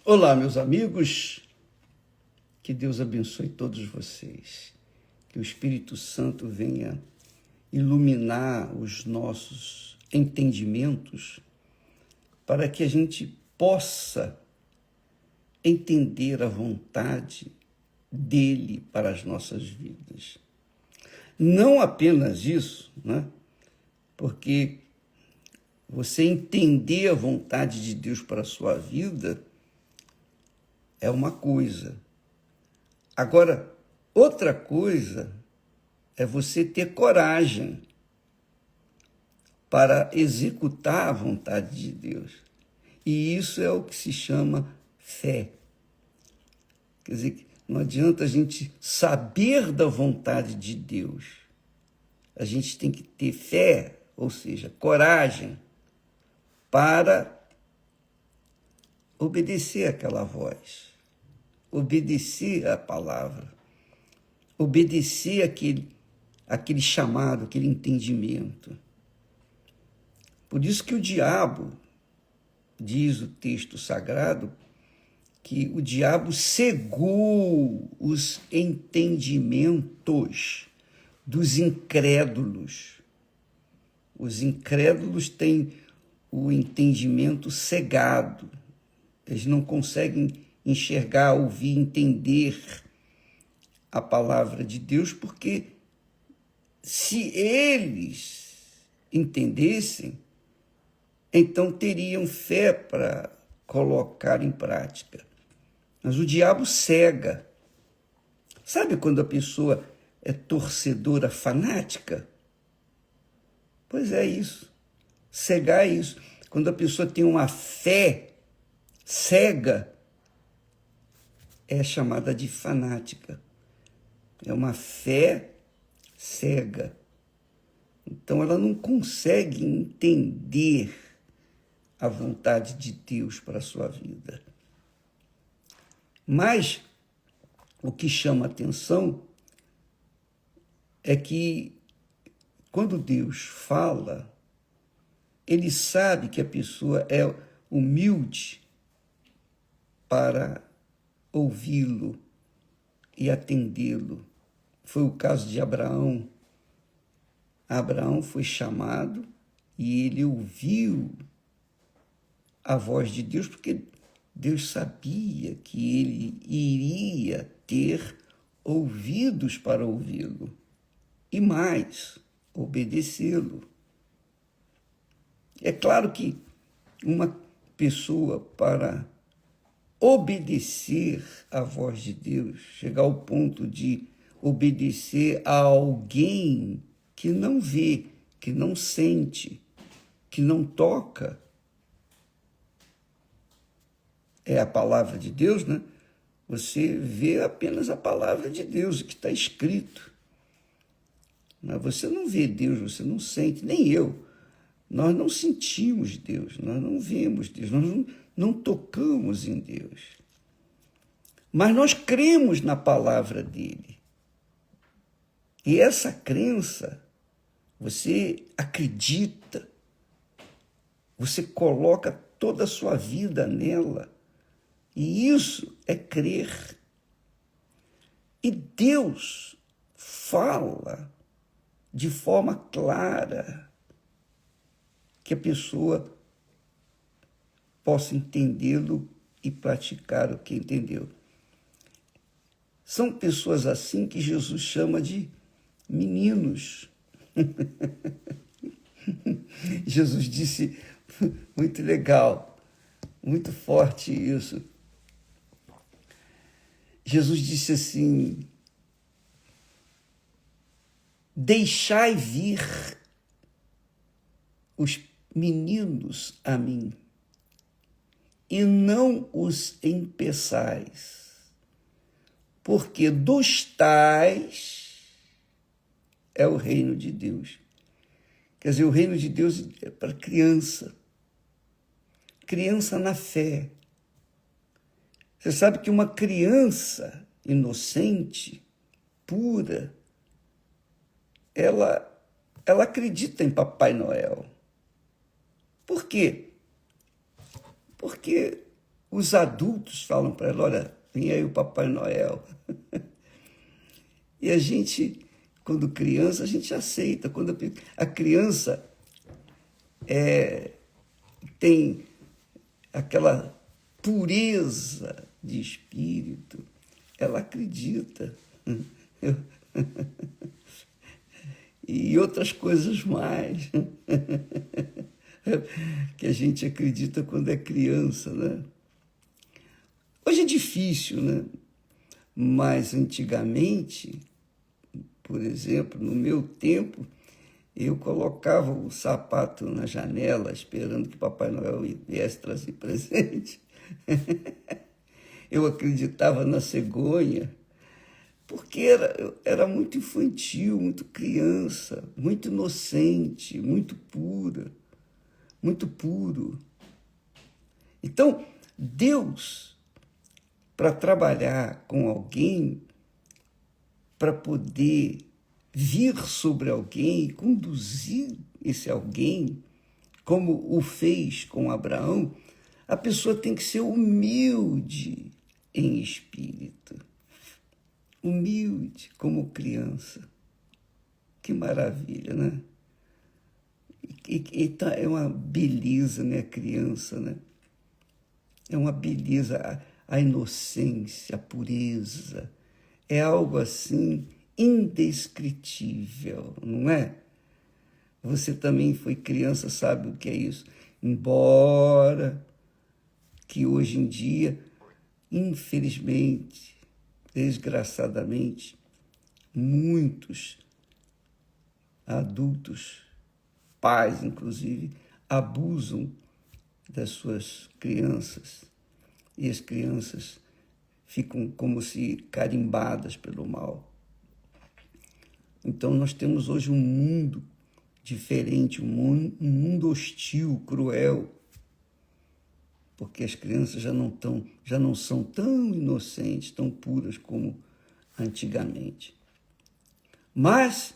Olá, meus amigos, que Deus abençoe todos vocês, que o Espírito Santo venha iluminar os nossos entendimentos para que a gente possa entender a vontade dele para as nossas vidas. Não apenas isso, né? Porque você entender a vontade de Deus para a sua vida é uma coisa. Agora, outra coisa é você ter coragem para executar a vontade de Deus. E isso é o que se chama fé. Quer dizer, não adianta a gente saber da vontade de Deus. A gente tem que ter fé, ou seja, coragem, para obedecer àquela voz, obedecer à palavra, obedecer aquele chamado, aquele entendimento. Por isso que o diabo, diz o texto sagrado, que o diabo cegou os entendimentos dos incrédulos. Os incrédulos têm o entendimento cegado. Eles não conseguem enxergar, ouvir, entender a palavra de Deus, porque se eles entendessem, então teriam fé para colocar em prática. Mas o diabo cega. Sabe quando a pessoa é torcedora fanática? Pois é isso. Cegar é isso. Quando a pessoa tem uma fé cega, é chamada de fanática. É uma fé cega. Então ela não consegue entender a vontade de Deus para a sua vida. Mas o que chama atenção é que quando Deus fala, ele sabe que a pessoa é humilde para ouvi-lo e atendê-lo. Foi o caso de Abraão. Abraão foi chamado e ele ouviu a voz de Deus, porque Deus sabia que ele iria ter ouvidos para ouvi-lo e mais, obedecê-lo. É claro que uma pessoa, para obedecer à voz de Deus, chegar ao ponto de obedecer a alguém que não vê, que não sente, que não toca, é a palavra de Deus, né? Você vê apenas a palavra de Deus, o que está escrito. Mas você não vê Deus, você não sente, nem eu. Nós não sentimos Deus, nós não vemos Deus, nós não tocamos em Deus. Mas nós cremos na palavra dele. E essa crença, você acredita, você coloca toda a sua vida nela. E isso é crer. E Deus fala de forma clara que a pessoa possa entendê-lo e praticar o que entendeu. São pessoas assim que Jesus chama de meninos. Jesus disse, muito legal, muito forte isso. Jesus disse assim, deixai vir os meninos a mim, e não os impeçais, porque dos tais é o reino de Deus. Quer dizer, o reino de Deus é para criança. Criança na fé. Você sabe que uma criança inocente, pura, ela acredita em Papai Noel. Por quê? Porque Os adultos falam para ela, olha, vem aí o Papai Noel. E a gente, quando criança, a gente aceita. Quando a criança tem aquela pureza de espírito, ela acredita. E outras coisas mais que a gente acredita quando é criança, né? Hoje é difícil, né? Mas antigamente, por exemplo, no meu tempo, eu colocava o sapato na janela esperando que Papai Noel viesse trazer presente. Eu acreditava na cegonha, porque era muito infantil, muito criança, muito inocente, muito pura, muito puro. Então, Deus, para trabalhar com alguém, para poder vir sobre alguém, conduzir esse alguém, como o fez com Abraão, a pessoa tem que ser humilde em espírito. Humilde como criança. Que maravilha, né? É uma beleza, né, a criança, né? É uma beleza, a inocência, a pureza. É algo assim indescritível, não é? Você também foi criança, sabe o que é isso? Embora que hoje em dia, infelizmente, desgraçadamente, muitos adultos, pais inclusive, abusam das suas crianças e as crianças ficam como se carimbadas pelo mal. Então nós temos hoje um mundo diferente, um mundo hostil, cruel, porque as crianças já não são tão inocentes, tão puras como antigamente. Mas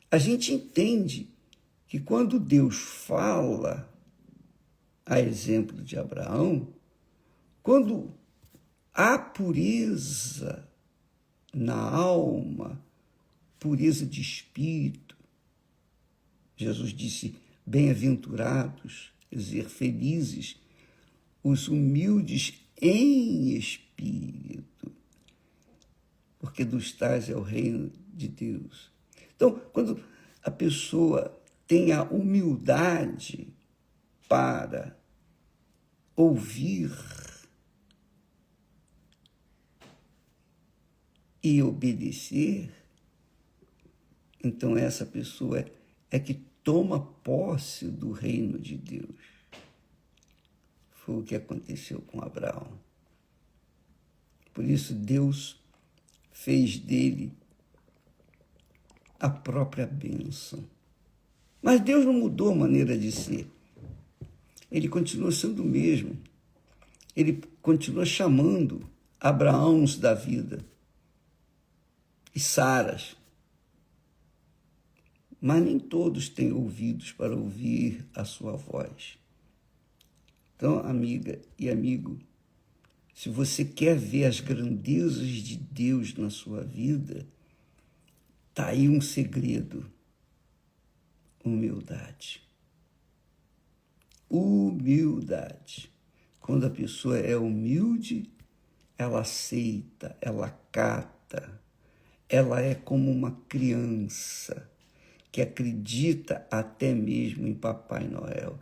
a gente entende que quando Deus fala, a exemplo de Abraão, quando há pureza na alma, pureza de espírito, Jesus disse, bem-aventurados, quer dizer, felizes, os humildes em espírito, porque dos tais é o reino de Deus. Então, quando a pessoa tem a humildade para ouvir e obedecer, então essa pessoa é que toma posse do reino de Deus. Foi o que aconteceu com Abraão. Por isso Deus fez dele a própria bênção. Mas Deus não mudou a maneira de ser. Ele continua sendo o mesmo. Ele continua chamando Abraãos da vida e Saras. Mas nem todos têm ouvidos para ouvir a sua voz. Então, amiga e amigo, se você quer ver as grandezas de Deus na sua vida, está aí um segredo: humildade. Humildade. Quando a pessoa é humilde, ela aceita, ela acata, ela é como uma criança que acredita até mesmo em Papai Noel.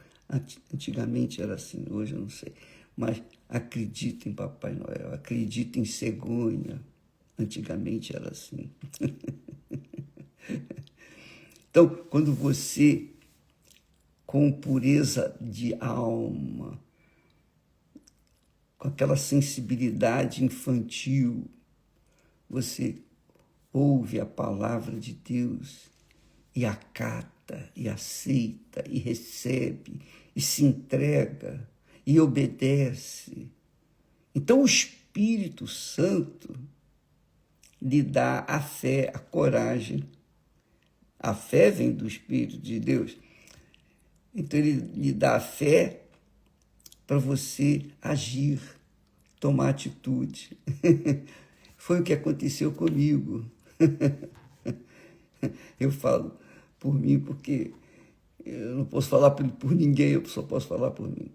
Antigamente era assim, hoje eu não sei, mas acredita em Papai Noel, acredita em cegonha. Antigamente era assim. Então, quando você, com pureza de alma, com aquela sensibilidade infantil, você ouve a palavra de Deus e acata, e aceita, e recebe, e se entrega, e obedece. Então o Espírito Santo lhe dá a fé, a coragem. A fé vem do Espírito de Deus. Então ele lhe dá a fé para você agir, tomar atitude. Foi o que aconteceu comigo. Eu falo por mim porque eu não posso falar por ninguém, eu só posso falar por mim.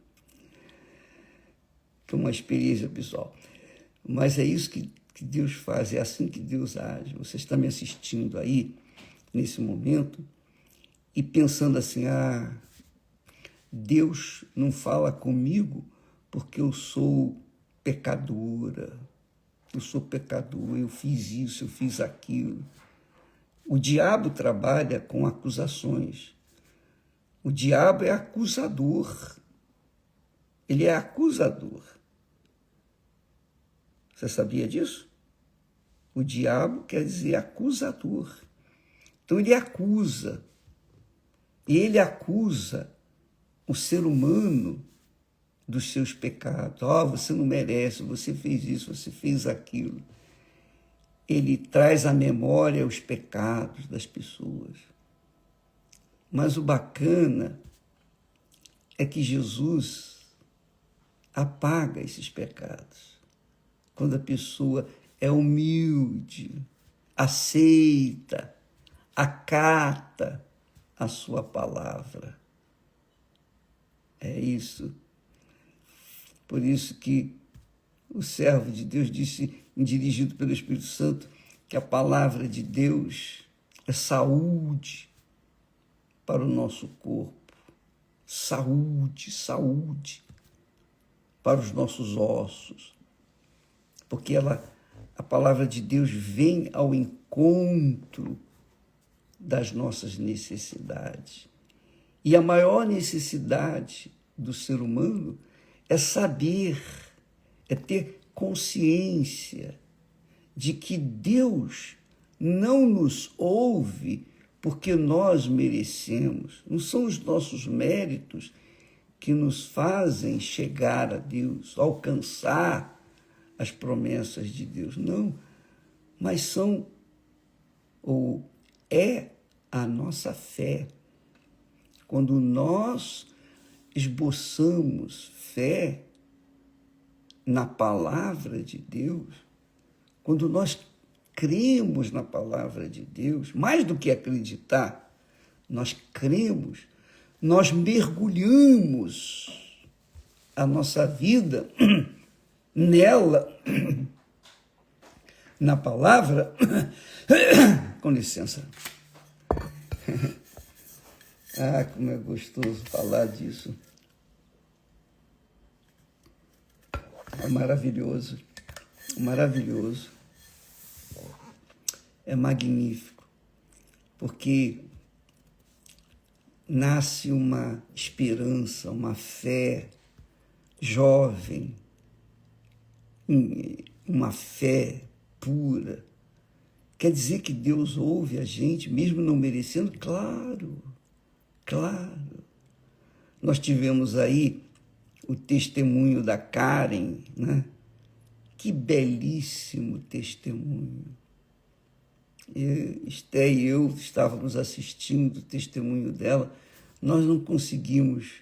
Que é uma experiência pessoal. Mas é isso que Deus faz, é assim que Deus age. Você está me assistindo aí, nesse momento, e pensando assim, Deus não fala comigo porque eu sou pecadora, eu fiz isso, eu fiz aquilo. O diabo trabalha com acusações. O diabo é acusador. Ele é acusador. Você sabia disso? O diabo quer dizer acusador. Então ele acusa. E ele acusa o ser humano dos seus pecados. Você não merece, você fez isso, você fez aquilo. Ele traz à memória os pecados das pessoas. Mas o bacana é que Jesus apaga esses pecados. Quando a pessoa é humilde, aceita, acata a sua palavra. É isso. Por isso que o servo de Deus disse, dirigido pelo Espírito Santo, que a palavra de Deus é saúde para o nosso corpo. Saúde, saúde para os nossos ossos. Porque a palavra de Deus vem ao encontro das nossas necessidades. E a maior necessidade do ser humano é saber, é ter consciência de que Deus não nos ouve porque nós merecemos. Não são os nossos méritos que nos fazem chegar a Deus, alcançar as promessas de Deus. Não, mas é a nossa fé. Quando nós esboçamos fé na palavra de Deus, quando nós cremos na palavra de Deus, mais do que acreditar, nós cremos, nós mergulhamos a nossa vida nela, na palavra, com licença. Como é gostoso falar disso. É maravilhoso, maravilhoso. É magnífico, porque nasce uma esperança, uma fé jovem, uma fé pura. Quer dizer que Deus ouve a gente, mesmo não merecendo? Claro, claro. Nós tivemos aí o testemunho da Karen, né? Que belíssimo testemunho. Esté e eu estávamos assistindo o testemunho dela, nós não conseguimos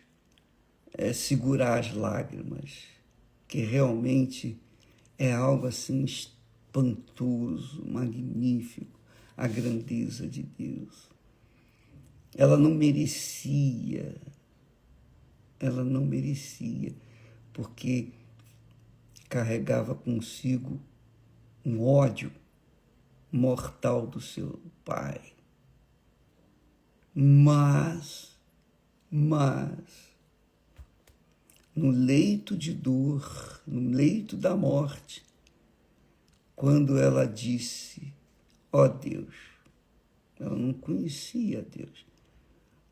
segurar as lágrimas, que realmente é algo assim espantoso, magnífico, a grandeza de Deus. Ela não merecia, porque carregava consigo um ódio mortal do seu pai. Mas, no leito de dor, no leito da morte, quando ela disse, ó Deus, ela não conhecia Deus,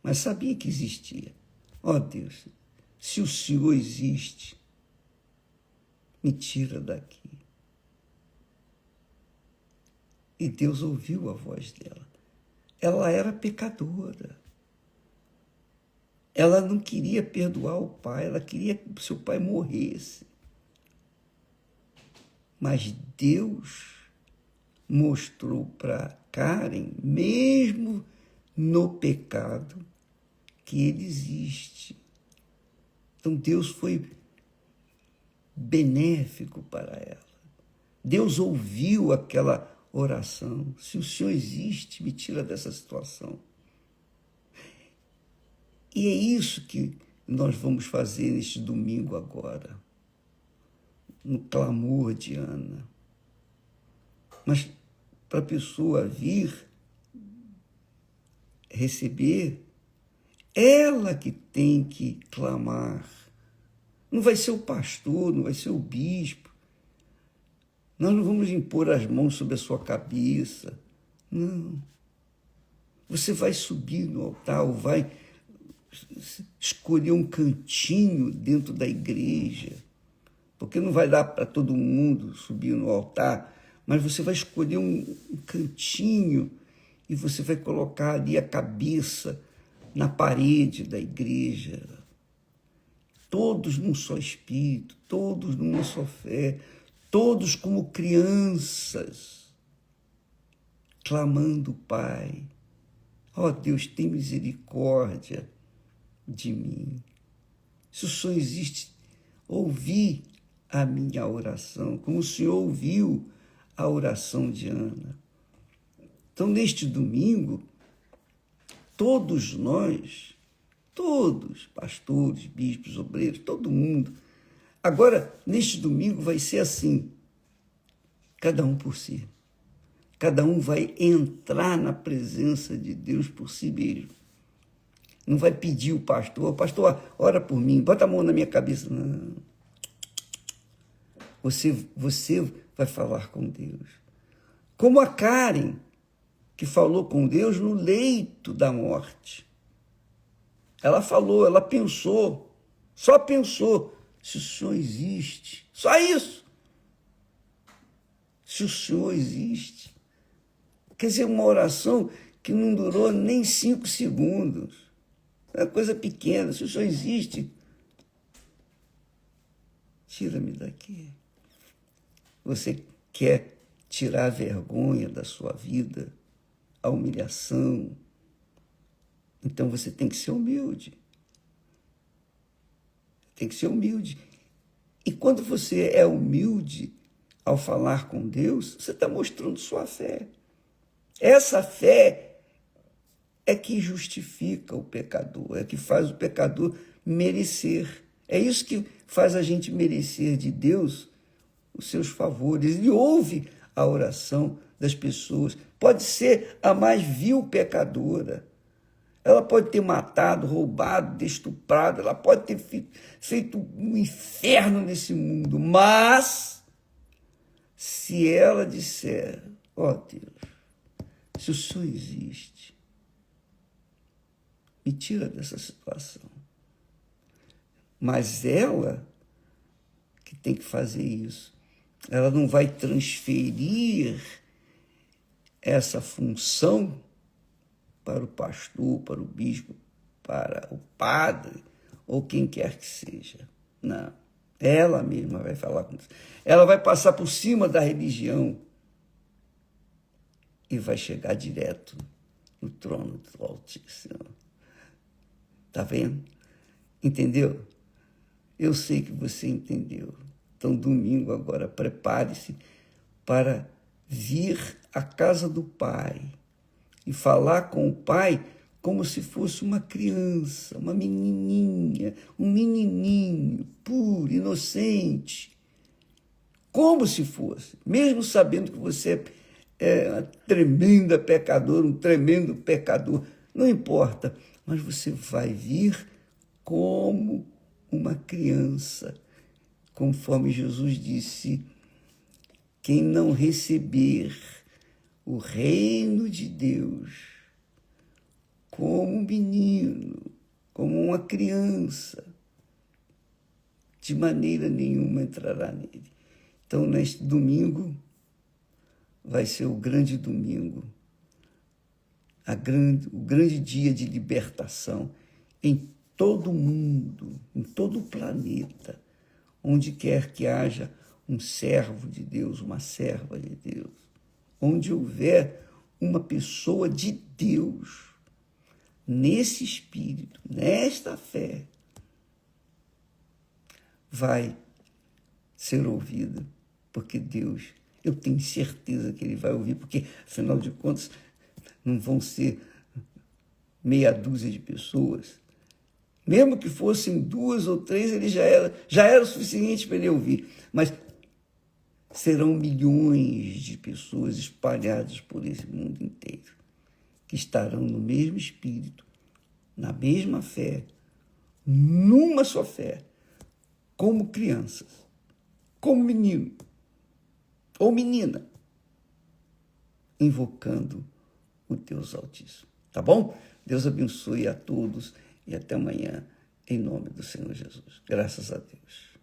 mas sabia que existia. Ó Deus, se o Senhor existe, me tira daqui. E Deus ouviu a voz dela. Ela era pecadora. Ela não queria perdoar o pai, ela queria que o seu pai morresse. Mas Deus mostrou para Karen, mesmo no pecado, que ele existe. Então Deus foi benéfico para ela. Deus ouviu aquela oração. Se o Senhor existe, me tira dessa situação. E é isso que nós vamos fazer neste domingo agora, no clamor de Ana. Mas para a pessoa vir, receber, ela que tem que clamar. Não vai ser o pastor, não vai ser o bispo. Nós não vamos impor as mãos sobre a sua cabeça. Não. Você vai subir no altar ou vai escolher um cantinho dentro da igreja, porque não vai dar para todo mundo subir no altar, mas você vai escolher um cantinho e você vai colocar ali a cabeça na parede da igreja. Todos num só espírito, todos numa só fé, todos como crianças, clamando o Pai. Ó Deus, tem misericórdia de mim. Se o Senhor existe, ouvi a minha oração, como o Senhor ouviu a oração de Ana. Então, neste domingo, todos nós, todos, pastores, bispos, obreiros, todo mundo. Agora, neste domingo vai ser assim, cada um por si. Cada um vai entrar na presença de Deus por si mesmo. Não vai pedir o pastor, ora por mim, bota a mão na minha cabeça. Não. Você vai falar com Deus. Como a Karen, que falou com Deus no leito da morte. Ela falou, ela pensou, só pensou, se o Senhor existe, só isso. Se o Senhor existe. Quer dizer, uma oração que não durou nem 5 segundos. É uma coisa pequena. Se o Senhor existe, tira-me daqui. Você quer tirar a vergonha da sua vida, a humilhação. Então você tem que ser humilde. Tem que ser humilde. E quando você é humilde ao falar com Deus, você está mostrando sua fé. Essa fé é que justifica o pecador, é que faz o pecador merecer. É isso que faz a gente merecer de Deus os seus favores. Ele ouve a oração das pessoas. Pode ser a mais vil pecadora. Ela pode ter matado, roubado, estuprado, ela pode ter feito um inferno nesse mundo. Mas, se ela disser, ó Deus, se o Senhor existe, me tira dessa situação. Mas ela que tem que fazer isso. Ela não vai transferir essa função para o pastor, para o bispo, para o padre, ou quem quer que seja. Não. Ela mesma vai falar com Deus. Ela vai passar por cima da religião e vai chegar direto no trono do Altíssimo. Está vendo? Entendeu? Eu sei que você entendeu. Então, domingo agora, prepare-se para vir à casa do Pai e falar com o Pai como se fosse uma criança, uma menininha, um menininho puro, inocente. Como se fosse, mesmo sabendo que você é uma tremenda pecadora, um tremendo pecador. Não importa, mas você vai vir como uma criança. Conforme Jesus disse, quem não receber o reino de Deus como um menino, como uma criança, de maneira nenhuma entrará nele. Então, neste domingo, vai ser o grande domingo, o grande dia de libertação em todo o mundo, em todo o planeta, onde quer que haja um servo de Deus, uma serva de Deus, onde houver uma pessoa de Deus, nesse espírito, nesta fé, vai ser ouvida, porque Deus, eu tenho certeza que Ele vai ouvir, porque, afinal de contas, não vão ser meia dúzia de pessoas. Mesmo que fossem 2 ou 3, ele já era o suficiente para Ele ouvir. Mas serão milhões de pessoas espalhadas por esse mundo inteiro, que estarão no mesmo espírito, na mesma fé, numa só fé, como crianças, como menino ou menina, invocando o Deus Altíssimo. Tá bom? Deus abençoe a todos e até amanhã, em nome do Senhor Jesus. Graças a Deus.